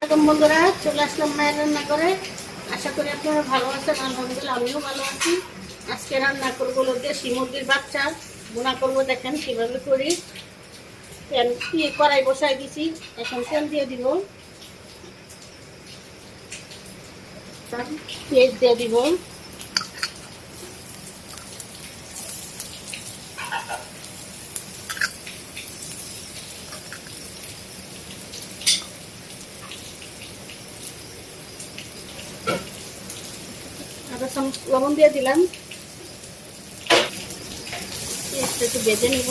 এখন বন্ধুরা চলে আসলাম মায়ের রান্না করে। আশা করি আপনারা ভালো আছেন। আলহামদুলিল্লাহ আমিও ভালো আছি। আজকে রান্না করবো দেশি মুরগির বাচ্চা বোনা করবো। দেখেন কিভাবে করি। তেল দিয়ে কড়াই বসাই দিছি, এখন তেল দিয়ে দিব, পেঁয়াজ দিয়ে দিব, আদা চামচ লবণ দিয়ে দিলাম। পেঁয়াজটা একটু ভেজে নিব।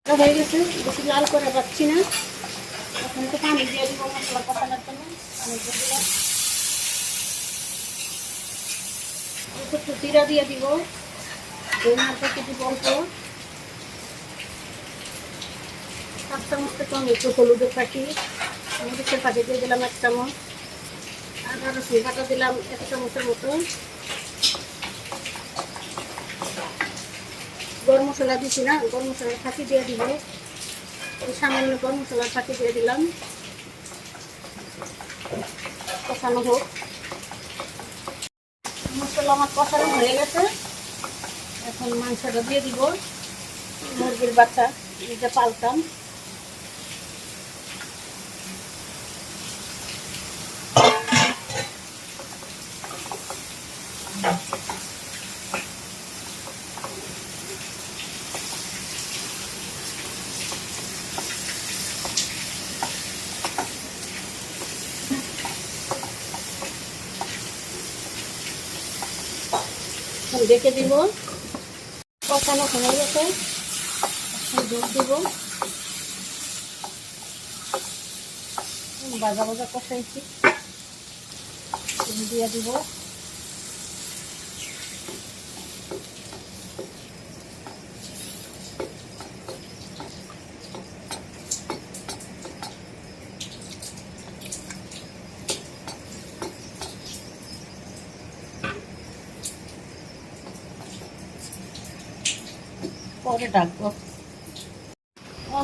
হয়ে গেছে, বেশি লাল করে পাচ্ছি না। এখন তো পানি দিয়ে দিব মশলা কষানোর জন্য। পানি দিয়ে দিলাম, একটু জিরা দিয়ে দিব, ধনিয়াটা একটু অল্প, 1 চামচ থেকে আমি একটু হলুদের পাখি, মরিচের পাখি দিয়ে দিলাম 1 চামচ, আদা রসুন বাটা দিলাম 1 চামচের মতো, গরম মশলা দিচ্ছি না, গরম মশলার ফাঁকি দিয়ে দিব, সামান্য গরম মশলার ফাঁকি দিয়ে দিলাম। কষানো হোক। মশলা আমার কষানো হয়ে গেছে। এখন মাংসটা দিয়ে দিব, মুরগির বাচ্চা এটা পালতাম। দেখে দিব, কষানো হয়ে গেছে। দুধ দিব, ভাজা ভাজা কষাইছি, দিয়ে দিব। পরে ডাকবো।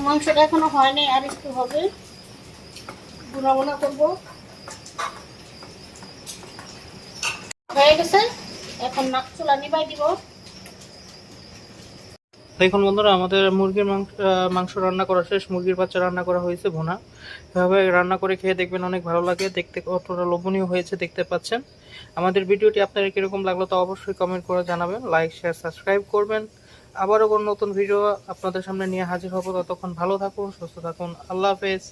মাংসটা এখনো হয়নি, আর একটু হবে, গুনা গুনা করবো। হয়ে গেছে, এখন চুলা নিবাই দিব। দেখুন বন্ধুরা, আমাদের মুরগির মাংস রান্না করা শেষ। মুরগির বাচ্চা রান্না করা হয়েছে ভুনা। এভাবে রান্না করে খেয়ে দেখবেন, অনেক ভালো লাগে দেখতে, কতটা লোভনীয় হয়েছে দেখতে পাচ্ছেন। আমাদের ভিডিওটি আপনাদের কিরকম লাগলো তা অবশ্যই কমেন্ট করে জানাবেন। লাইক, শেয়ার, সাবস্ক্রাইব করবেন। আবারও কোনো নতুন ভিডিও আপনাদের সামনে নিয়ে হাজির হব। ততক্ষণ ভালো থাকুন, সুস্থ থাকুন। আল্লাহ হাফেজ।